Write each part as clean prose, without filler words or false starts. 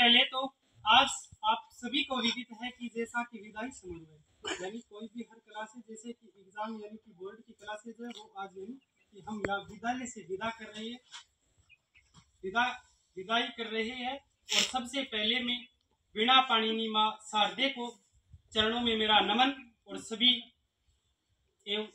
पहले तो आज आप सभी को विदित है कि जैसा कि विदाई समन्वय यानी कोई भी हर क्लासेज जैसे कि एग्जाम यानी कि बोर्ड की क्लासेज है वो आज यानी कि हम यहाँ विद्यालय से विदा कर रहे हैं, विदाई कर रहे हैं। और सबसे पहले मैं वीणा पाणिनि माँ शारदे को चरणों में मेरा नमन और सभी एवं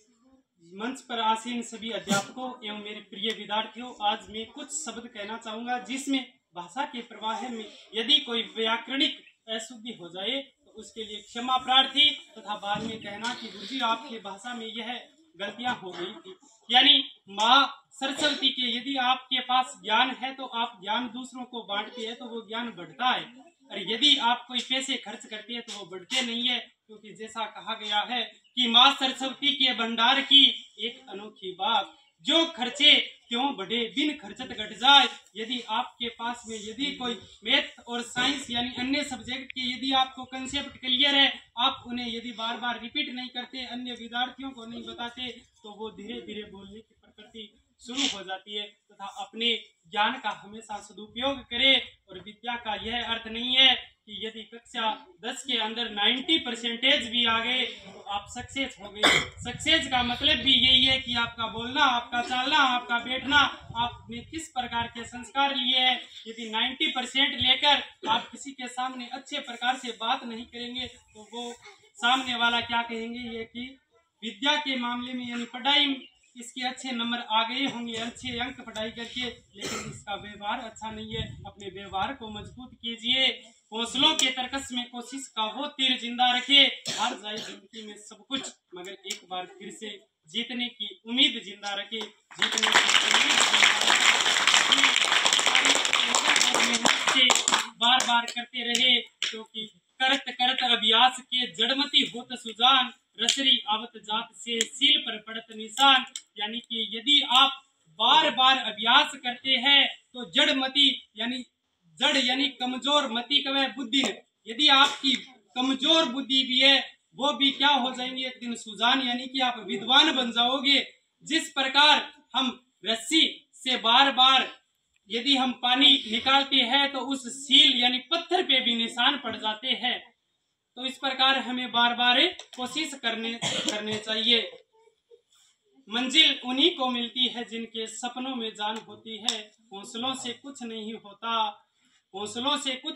मंच पर आसीन सभी अध्यापकों एवं मेरे प्रिय विद्यार्थियों, आज मैं कुछ शब्द कहना चाहूंगा जिसमें भाषा के प्रवाह में यदि कोई व्याकरणिक अशुद्धि हो जाए तो उसके लिए क्षमा प्रार्थी तथा बाद में कहना कि गुरुजी आपकी भाषा में यह गलतियां हो गई थी। यानी माँ सरस्वती के यदि आपके पास ज्ञान है तो आप ज्ञान दूसरों को बांटते हैं तो वो ज्ञान बढ़ता है, और यदि आप कोई पैसे खर्च करते हैं तो वो बढ़ते नहीं है, क्योंकि जैसा कहा गया है कि माँ सरस्वती के भंडार की एक अनोखी बात, जो खर्चे क्यों बढ़े बिन खर्चत घट जाए। यदि आपके पास में यदि कोई मैथ और साइंस यानी अन्य सब्जेक्ट के यदि आपको कंसेप्ट क्लियर है, आप उन्हें यदि बार बार रिपीट नहीं करते, अन्य विद्यार्थियों को नहीं बताते, तो वो धीरे धीरे बोलने की प्रकृति शुरू हो जाती है। तथा अपने ज्ञान का हमेशा सदुपयोग करे। और विद्या का यह अर्थ नहीं है कि यदि कक्षा 10 के अंदर 90% भी आ गए तो आप सक्सेस हो गए। सक्सेस का मतलब भी यही है कि आपका बोलना, आपका चलना, आपका बैठना, आपने किस प्रकार के संस्कार लिए हैं। यदि 90% लेकर आप किसी के सामने अच्छे प्रकार से बात नहीं करेंगे तो वो सामने वाला क्या कहेंगे, ये कि विद्या के मामले में यानी पढ़ाई इसके अच्छे नंबर आ गए होंगे, अच्छे अंक पढ़ाई करके, लेकिन इसका व्यवहार अच्छा नहीं है। अपने व्यवहार को मजबूत कीजिए। हौसलों के तरकस में कोशिश का वो तीर जिंदा रखे। हार जाए जिंदगी में सब कुछ, मगर एक बार फिर से जीतने की उम्मीद जिंदा रखे। जीतने की उम्मीद से बार बार करते रहे, क्योंकि करत करत अभ्यास के जड़मती होत सुजान, रसरी आवत जात से सील पर पड़त निशान। यानी कि यदि आप बार बार अभ्यास करते हैं तो जड़मती यानी जड़ यानी कमजोर, मति का वह बुद्धि है, यदि आपकी कमजोर बुद्धि भी है वो भी क्या हो जाएंगे एक दिन सुजान, यानी कि आप विद्वान बन जाओगे। जिस प्रकार हम रस्सी से बार बार यदि हम पानी निकालते हैं तो उस सील यानी पत्थर पे भी निशान पड़ जाते हैं, तो इस प्रकार हमें बार बार कोशिश करने चाहिए। मंजिल उन्हीं को मिलती है जिनके सपनों में जान होती है। हौसलों से कुछ नहीं होता, हौसलों से कुछ,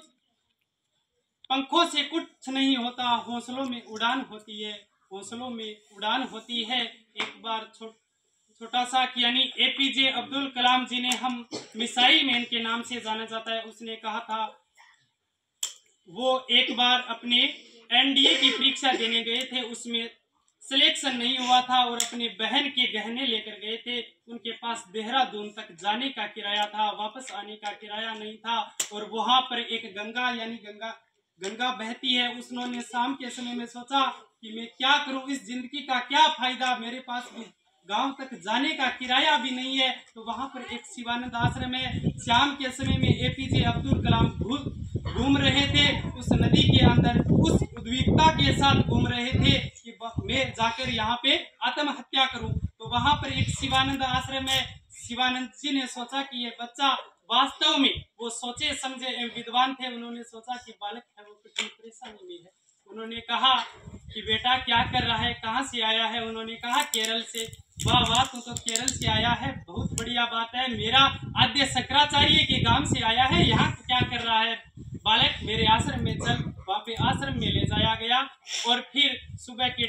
पंखों से कुछ नहीं होता, हौसलों में उड़ान होती है, हौसलों में उड़ान होती है। एक बार छोटा सा यानी एपीजे अब्दुल कलाम जी ने, हम मिसाइल मैन के नाम से जाना जाता है, उसने कहा था, वो एक बार अपने एनडीए की परीक्षा देने गए थे, उसमें सिलेक्शन नहीं हुआ था और अपने बहन के गहने लेकर गए थे। उनके पास देहरादून तक जाने का किराया था, वापस आने का किराया नहीं था। और वहां पर एक गंगा यानी गंगा बहती है। उन्होंने शाम के समय में सोचा कि मैं क्या करूं, इस जिंदगी का क्या फायदा, मेरे पास भी गांव तक जाने का किराया भी नहीं है। तो वहां पर एक शिवानंद आश्रम है। शाम के समय में एपीजे अब्दुल कलाम घूम रहे थे उस नदी के अंदर, उस उद्विग्नता के साथ घूम रहे थे कि मैं जाकर यहाँ पे आत्महत्या करूं। तो वहां पर एक शिवानंद आश्रम है। शिवानंद जी ने सोचा कि ये बच्चा वास्तव में, वो सोचे समझे विद्वान थे, उन्होंने सोचा कि बालक है वो कुछ परेशानी में है। उन्होंने कहा कि बेटा क्या कर रहा है, कहाँ से आया है। उन्होंने कहा केरल से। वाह वाह, तू तो केरल से आया है, बहुत बढ़िया बात है, मेरा आद्य शंकराचार्य के गांव से आया है, यहाँ क्या कर रहा है। बालक मेरे आश्रम में चल। वहाँ पे आश्रम में ले जाया गया और फिर सुबह के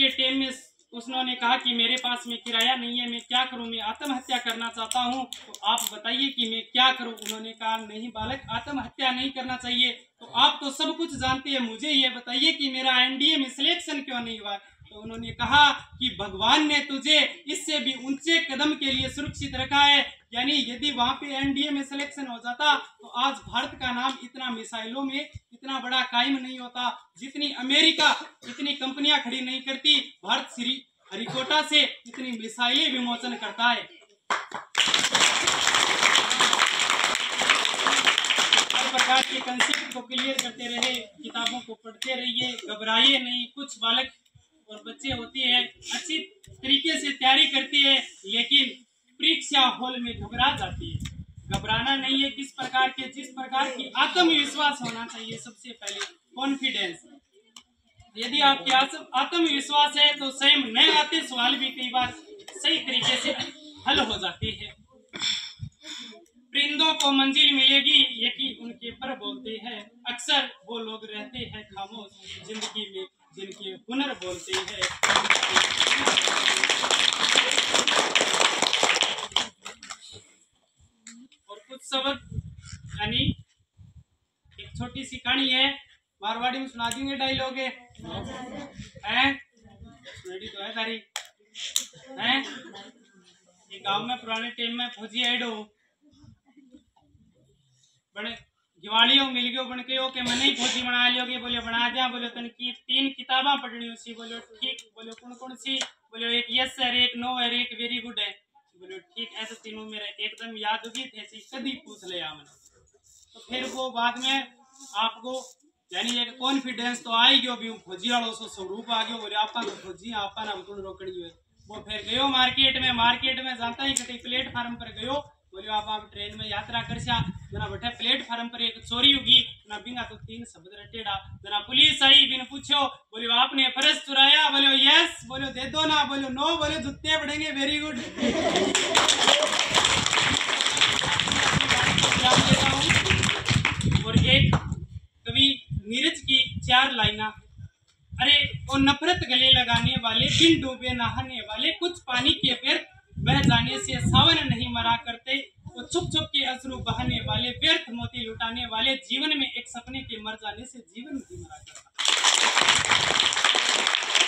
टाइम में उन्होंने कहा कि मेरे पास में किराया नहीं है, मैं क्या करूं, मैं आत्महत्या करना चाहता हूं, तो आप बताइए कि मैं क्या करूं। उन्होंने कहा नहीं बालक, आत्महत्या नहीं करना चाहिए, तो आप तो सब कुछ जानते हैं, मुझे ये बताइए कि मेरा एनडीए में सिलेक्शन क्यों नहीं हुआ। तो उन्होंने कहा कि भगवान ने तुझे इससे भी ऊंचे कदम के लिए सुरक्षित रखा है। यानी यदि वहां पे एनडीए में सिलेक्शन हो जाता तो आज भारत का नाम इतना मिसाइलों में इतना बड़ा कायम नहीं होता। जितनी अमेरिका इतनी कंपनियां खड़ी नहीं करती, भारत श्री हरिकोटा से इतनी मिसाइलें विमोचन करता है। हर प्रकार के कंसेप्ट को क्लियर करते रहे, किताबों को पढ़ते रहिए, घबराइए नहीं। कुछ बालक और बच्चे होते हैं अच्छी तरीके से तैयारी करती है, लेकिन परीक्षा हॉल में घबरा जाती है। घबराना नहीं है। किस प्रकार के, जिस प्रकार की आत्मविश्वास होना चाहिए सबसे पहले, कॉन्फिडेंस। यदि आपके आत्मविश्वास है तो स्वयं नए आते सवाल भी कई बार सही तरीके से हल हो जाते हैं। परिंदों को मंजिल मिलेगी यही उनके पर बोलते हैं, अक्सर वो लोग रहते हैं खामोश जिंदगी में जिनके हुनर बोलते हैं। और कुछ शब्द यानी एक छोटी सी कहानी है, मारवाड़ी में सुना देंगे डायलॉग है, रेडी तो है तारी है। ये गांव में पुराने टाइम में फौजी एडो बड़े दिवालियों मिल गयो बन के के मैंने ही फौजी बना लियोगे, बोले बना दिया, बोले तन की 3 किताबा पढ़नी उसी, बोले ठीक, बोले कौन कौन सी, बोले एक यस है, एक नो है, एक वेरी गुड है, बोले ठीक, ऐसे तीनों मेरे एकदम याद होगी थे, कभी पूछ ले हमने। तो फिर वो बाद में आपको यानी एक कॉन्फिडेंस तो आई गयो भी फौजी वालों से स्वरूप आ गयो, बोले आपा तो फौजी आपा ना कौन रोकनी है। वो फिर गयो मार्केट में जाता ही कहीं प्लेटफार्म पर गयो, बोले आप ट्रेन में यात्रा कर जना बैठे प्लेटफार्म पर एक चोरी होगी ना, बिना तो 3 शब्द रटेड़ा, जना पुलिस आई बिन पूछो, बोले आपने पर्स चुराया, बोले यस, बोले दे दो ना, बोले नो, बोले जूते पड़ेंगे, वेरी गुड। और एक कवि नीरज की 4 लाइना, अरे वो नफरत गले लगाने वाले, बिन डूबे नहाने वाले, कुछ पानी के व्यर्थ बह जाने से सावन नहीं मरा करते, वो छुप छुप के अश्रु बहाने वाले, व्यर्थ मोती लुटाने वाले, जीवन में एक सपने के मर जाने से जीवन नहीं मरा करता।